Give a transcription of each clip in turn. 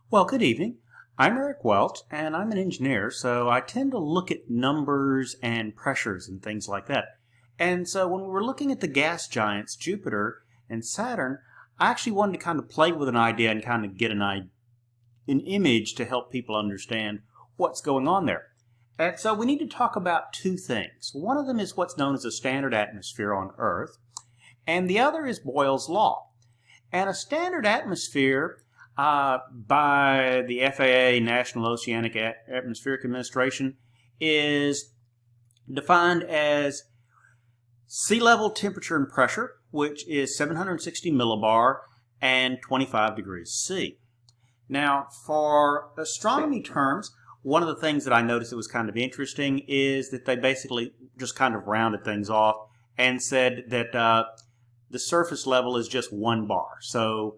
Well, good evening. I'm Eric Welch, and I'm an engineer, so I tend to look at numbers and pressures and things like that. And so when we were looking at the gas giants, Jupiter and Saturn, I actually wanted to kind of play with an idea and kind of get an image to help people understand what's going on there. And so we need to talk about two things. One of them is what's known as a standard atmosphere on Earth, and the other is Boyle's law. And a standard atmosphere by the FAA, National Oceanic Atmospheric Administration, is defined as sea level temperature and pressure, which is 760 millibar and 25 degrees C. Now, for astronomy terms, one of the things that I noticed that was kind of interesting is that they basically just kind of rounded things off and said that the surface level is just 1 bar. So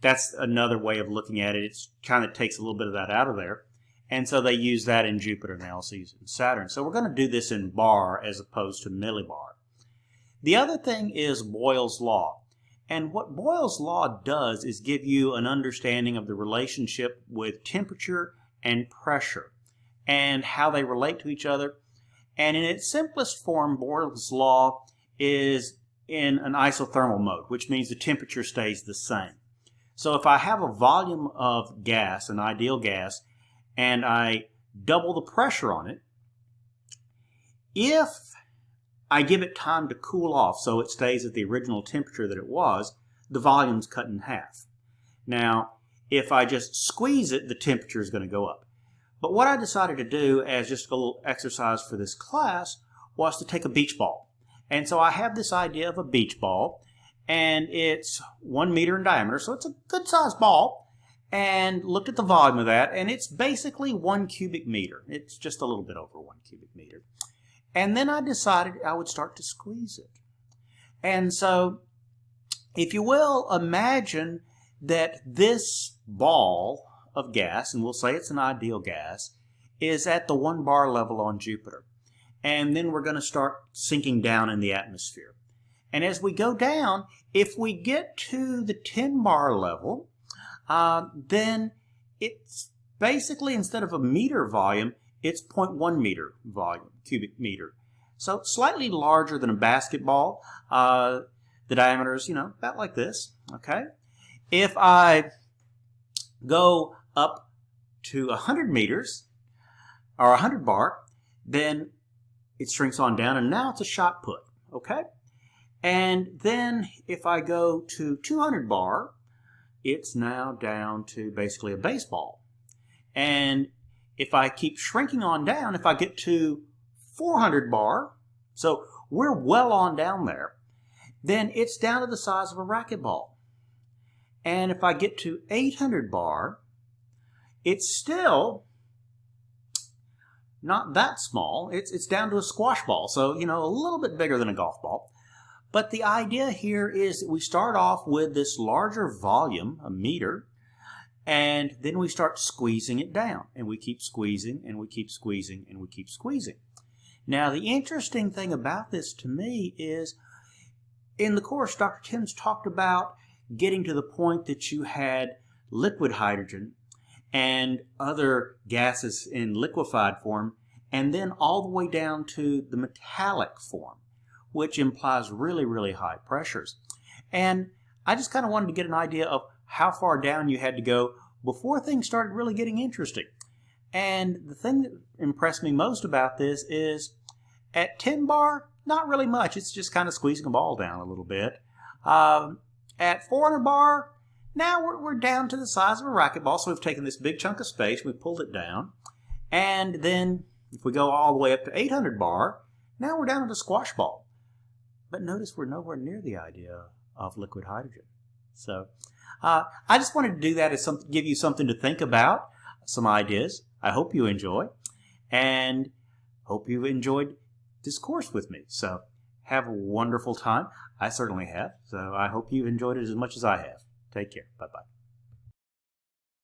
that's another way of looking at it. It kind of takes a little bit of that out of there. And so they use that in Jupiter and LCs and Saturn. So we're going to do this in bar as opposed to millibar. The other thing is Boyle's law. And what Boyle's law does is give you an understanding of the relationship with temperature and pressure and how they relate to each other. And in its simplest form, Boyle's law is in an isothermal mode, which means the temperature stays the same. So if I have a volume of gas, an ideal gas, and I double the pressure on it, if I give it time to cool off so it stays at the original temperature that it was, the volume's cut in half. Now, if I just squeeze it, the temperature is going to go up. But what I decided to do as just a little exercise for this class was to take a beach ball. And so I have this idea of a beach ball, and it's 1 meter in diameter, so it's a good sized ball, and looked at the volume of that, and it's basically 1 cubic meter. It's just a little bit over 1 cubic meter. And then I decided I would start to squeeze it. And so, if you will, imagine that this ball of gas, and we'll say it's an ideal gas, is at the 1 bar level on Jupiter. And then we're going to start sinking down in the atmosphere. And as we go down, if we get to the 10 bar level, then it's basically, instead of a meter volume, it's 0.1 meter volume, cubic meter. So slightly larger than a basketball. The diameter is, about like this, okay? If I go up to 100 meters, or 100 bar, then it shrinks on down, and now it's a shot put, okay? And then if I go to 200 bar, it's now down to basically a baseball. And if I keep shrinking on down, if I get to 400 bar, so we're well on down there, then it's down to the size of a racquetball. And if I get to 800 bar, it's still not that small. It's down to a squash ball, so, a little bit bigger than a golf ball. But the idea here is that we start off with this larger volume, a meter, and then we start squeezing it down. And we keep squeezing, and we keep squeezing, and we keep squeezing. Now, the interesting thing about this to me is, in the course, Dr. Timms talked about getting to the point that you had liquid hydrogen and other gases in liquefied form, and then all the way down to the metallic form, which implies really, really high pressures. And I just kind of wanted to get an idea of how far down you had to go before things started really getting interesting. And the thing that impressed me most about this is at 10 bar, not really much. It's just kind of squeezing a ball down a little bit. At 400 bar, now we're down to the size of a racquetball, so we've taken this big chunk of space, we've pulled it down. And then if we go all the way up to 800 bar, now we're down to a squash ball. But notice we're nowhere near the idea of liquid hydrogen. So I just wanted to do that as give you something to think about, some ideas. I hope you enjoy, and hope you've enjoyed this course with me. So have a wonderful time. I certainly have. So I hope you've enjoyed it as much as I have. Take care. Bye-bye.